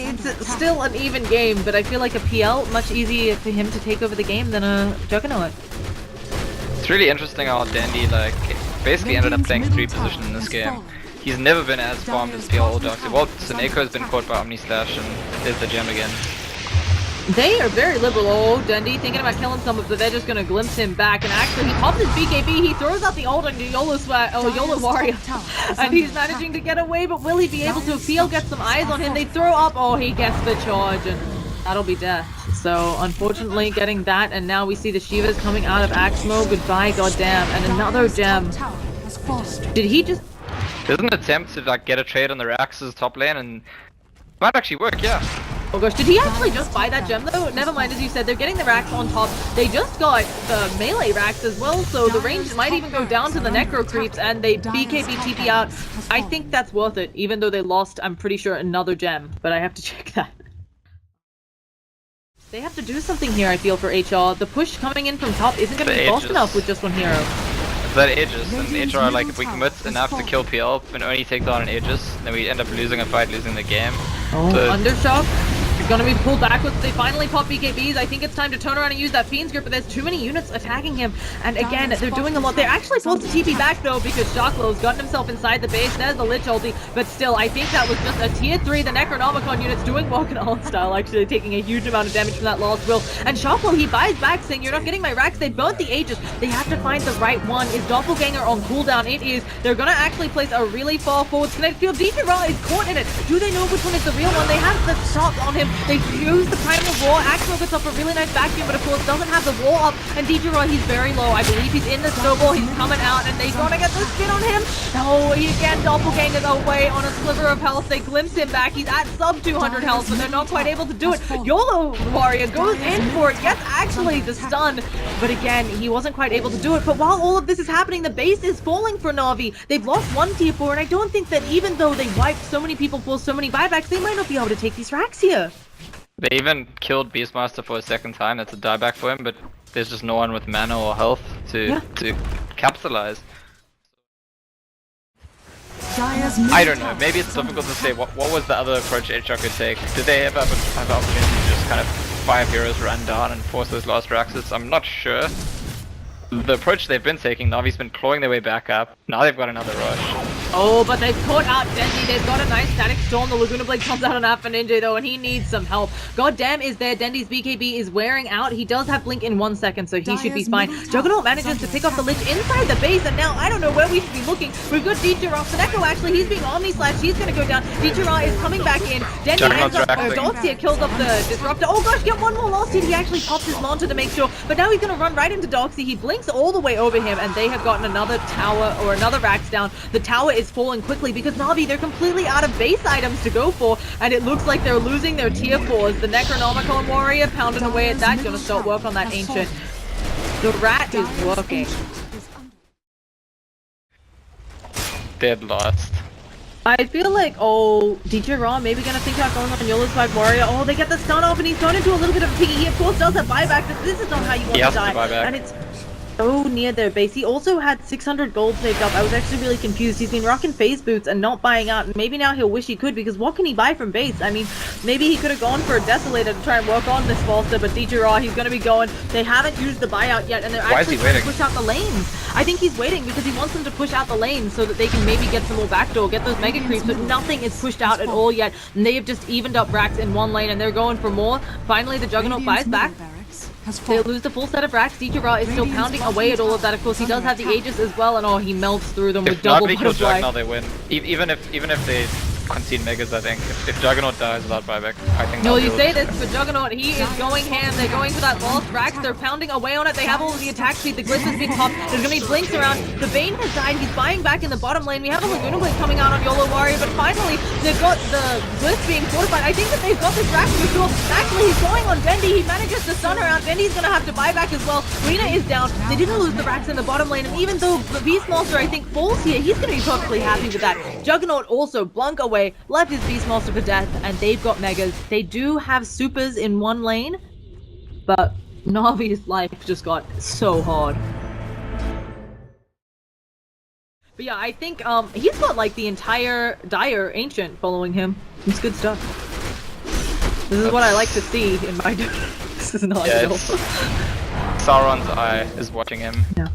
it's still an even game, but I feel like a PL much easier for him to take over the game than a Juggernaut. It's really interesting how Dandy like basically ended up playing 3 position in this game. He's never been as farmed as PL or Doxy. Well, Seneko has been caught by Omni Slash and there's the gem again. They are very liberal. Oh, Dendy thinking about killing someone, but they're just gonna glimpse him back. And actually, he pops his BKB. He throws out the ult on YOLO Warrior, and he's managing to get away. But will he be able to? If PL gets some eyes on him, they throw up. Oh, he gets the charge, and that'll be death. So unfortunately, getting that, and now we see the Shivas coming out of Axe mode. Goodbye, goddamn, and another gem. Did he just? There's an attempt to like get a trade on the Rax's top lane, and might actually work. Yeah. Oh gosh, did he actually just buy that gem though? Never mind, as you said, they're getting the racks on top. They just got the melee racks as well, so the range might even go down to the necro creeps, and they BKB TP out. I think that's worth it, even though they lost, I'm pretty sure, another gem, but I have to check that. They have to do something here, I feel, for HR. The push coming in from top isn't going to be fast enough with just one hero. It's that Aegis, and HR, like, if we commit enough to kill PL and only take down an Aegis, then we end up losing a fight, losing the game. Oh, so, Undershock is going to be pulled backwards. They finally pop BKBs. I think it's time to turn around and use that Fiend's Grip, but there's too many units attacking him. And again, they're doing a lot. They're actually supposed to TP back though, because Shocklow's gotten himself inside the base. There's the Lich ulti, but still, I think that was just a tier 3. The Necronomicon unit's doing Walk and Art style, actually taking a huge amount of damage from that last will. And Shocklow, he buys back, saying, you're not getting my racks. They burnt the Aegis. They have to find the right one. Is Doppelganger on cooldown? It is. They're gonna actually place a really far forward kinetic field. DJ Ra is caught in it. Do they know which one is the real one? They have the shots on him. They use the Primal Roar. Axel gets up a really nice vacuum, but of course doesn't have the wall up. And DJ Ra, he's very low. I believe he's in the snowball. He's coming out, and they're gonna get the spin on him. Oh, he again Doppelganger's away on a sliver of health. They glimpse him back. He's at sub 200 health, but they're not quite able to do it. YOLO Warrior goes in for it. Gets actually the stun, but again, he wasn't quite able to do it. But while all of this is happening, the base is falling for NaVi. They've lost one tier 4, and I don't think that even though they wiped so many people for so many buybacks, they might not be able to take these racks here. They even killed Beastmaster for a second time. That's a dieback for him, but there's just no one with mana or health to capitalize. I don't know, maybe it's difficult to say what was the other approach HR could take. Did they ever have the opportunity to just kind of 5 heroes run down and force those last Raxes? I'm not sure. The approach they've been taking, Navi's been clawing their way back up. Now they've got another rush. Oh, but they've caught out Dendy. They've got a nice static storm. The Laguna Blade comes out on Alpha Ninja though, and he needs some help. Goddamn is there. Dendy's BKB is wearing out. He does have Blink in 1 second, so he should be fine. Juggernaut manages to pick up the Lich inside the base, and now I don't know where we should be looking. We've got DJ Ra. Seneko actually, he's being Omni Slash. He's gonna go down. DJ Ra is coming back in. Dendy ends up, Doxia kills off the Disruptor. Oh gosh, get one more last hit. He actually pops his Manta to make sure, but now he's gonna run right into Doxy. He blinks all the way over him, and they have gotten another tower or another Rax down. The tower is falling quickly because NaVi, they're completely out of base items to go for, and it looks like they're losing their tier 4s. The Necronomicon Warrior pounding away at that, gonna start work on that Ancient. The Rat is working. Dead lost. I feel like, oh, DJ Ra maybe gonna think about going up on YOLO's 5 Warrior. Oh, they get the stun off, and he's thrown into a little bit of a piggy. He of course does have buyback, but this is not how you want to die. And it's so near their base. He also had 600 gold saved up. I was actually really confused. He's been rocking phase boots and not buying out, and maybe now he'll wish he could, because what can he buy from base? I mean, maybe he could have gone for a Desolator to try and work on this Falster, but DJ Ra, he's going to be going. They haven't used the buyout yet, and they're actually trying to push out the lanes. I think he's waiting because he wants them to push out the lanes so that they can maybe get some more backdoor, get those mega creeps, but nothing is pushed out at all yet, and they have just evened up racks in one lane, and they're going for more. Finally, the Juggernaut buys back. They'll lose the full set of racks. DJ Ra is still pounding away at all of that. Of course, he does have the Aegis as well, and oh, he melts through them with double butterfly. Now they win. Even if they concede megas, I think. If Juggernaut dies without buyback, I think. No, you say this, but Juggernaut, he is going ham. They're going for that last racks. They're pounding away on it. They have all of the attack speed. The Glitz is being popped. There's gonna be blinks around. The Bane has died. He's buying back in the bottom lane. We have a Laguna Blade coming out on YOLO Warrior, but finally they've got the Glitz being fortified. I think that they've got this rack for sure. Actually, he's going on Dendy. He manages to stun her out. Dendy's gonna have to buy back as well. Rena is down. They didn't lose the racks in the bottom lane, and even though the Beastmaster, I think, falls here, he's gonna be perfectly happy with that. Juggernaut also blunk away, left his Beastmaster for death, and they've got megas. They do have supers in one lane, but Navi's life just got so hard. But yeah, I think he's got like the entire Dire Ancient following him. It's good stuff. This is what I like to see in my This is not Yeah, ideal. Sauron's eye is watching him. Yeah.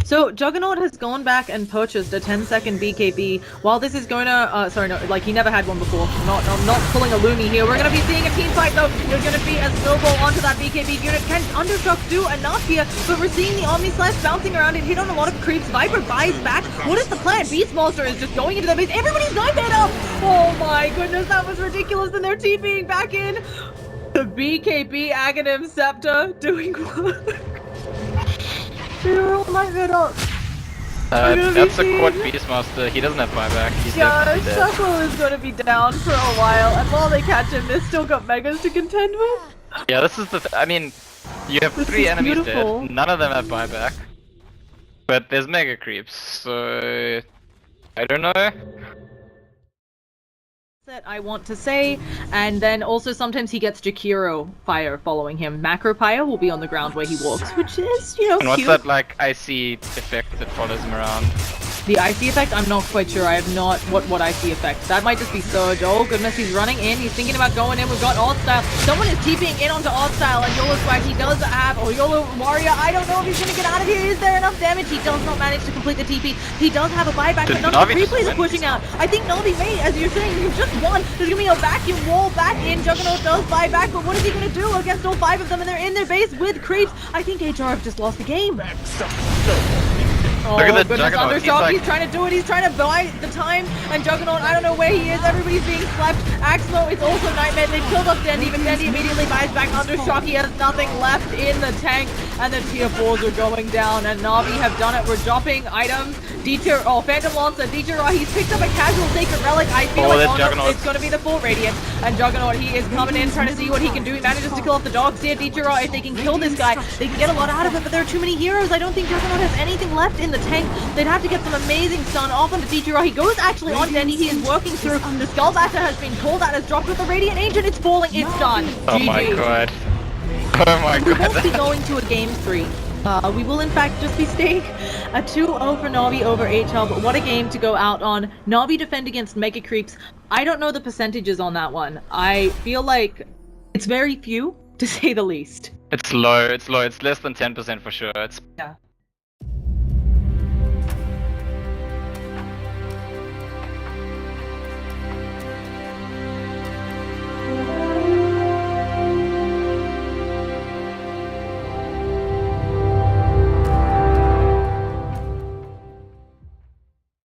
So Juggernaut has gone back and purchased a 10-second BKB. While this is going to, sorry, no, like he never had one before. I'm not pulling a Lumi here. We're going to be seeing a team fight though. You're going to be a snowball onto that BKB unit. Can Undershock do enough here? But we're seeing the Omni Slash bouncing around. It hit on a lot of creeps. Viper buys back. What is the plan? Beast Monster is just going into the base. Everybody's nightmare up. Oh my goodness, that was ridiculous. And they're TPing back in. The BKB Aghanim Scepter doing work. They're all nightmare up. That's a quad Beastmaster. He doesn't have buyback. He's definitely dead. Shuckle is gonna be down for a while, and while they catch him, they've still got Megas to contend with. Yeah, this is the. I mean, you have This 3 is enemies beautiful. dead. None of them have buyback. But there's mega creeps, so I don't know. That I want to say, and then also sometimes he gets Jakiro fire following him. Macro Pyre will be on the ground where he walks, which is, you know, And what's cute. that like IC effect that follows him around? The IC effect, I'm not quite sure. I have not what IC effect. That might just be Surge. Oh goodness, he's running in. He's thinking about going in. We've got Odd Style. Someone is TPing in onto Odd Style, and YOLO Swag, he does have, or YOLO Warrior. I don't know if he's gonna get out of here. Is there enough damage? He does not manage to complete the TP. He does have a buyback, but none of the Na'Vi just replays are win? pushing out. I think Na'Vi may, as you're saying, you've just won. There's gonna be a vacuum wall back in. Juggernaut does buy back, but what is he gonna do against all 5 of them? And they're in their base with creeps. I think HR have just lost the game. Oh, Look at the goodness, Juggernaut, Undershock, he's he's trying to do it, he's trying to buy the time, and Juggernaut, I don't know where he is, everybody's being slept. Axmo is also Nightmare, they killed off Dendy, but Dendy immediately buys back Undershock, he has nothing left in the tank, and the tier 4s are going down, and Na'Vi have done it. We're dropping items. Phantom Lancer, he's picked up a casual Sacred Relic. I feel like it's going to be the full Radiant, and Juggernaut, he is coming in, trying to see what he can do. He manages to kill off the dogs here. If they can kill this guy, they can get a lot out of it, but there are too many heroes. I don't think Juggernaut has anything left in the tank. They'd have to get some amazing stun off onto Teachiro. He goes actually on Dendy. He is working through. The Skullbasher has been called out as dropped with the Radiant Ancient. It's falling. It's done. Oh GG. my god. Oh my We won't be god. going to a game 3. We will in fact just be staying a 2-0 for Na'Vi over HL, but what a game to go out on. Na'Vi defend against Mega Creeps. I don't know the percentages on that one. I feel like it's very few, to say the least. It's low, it's less than 10% for sure. It's Yeah.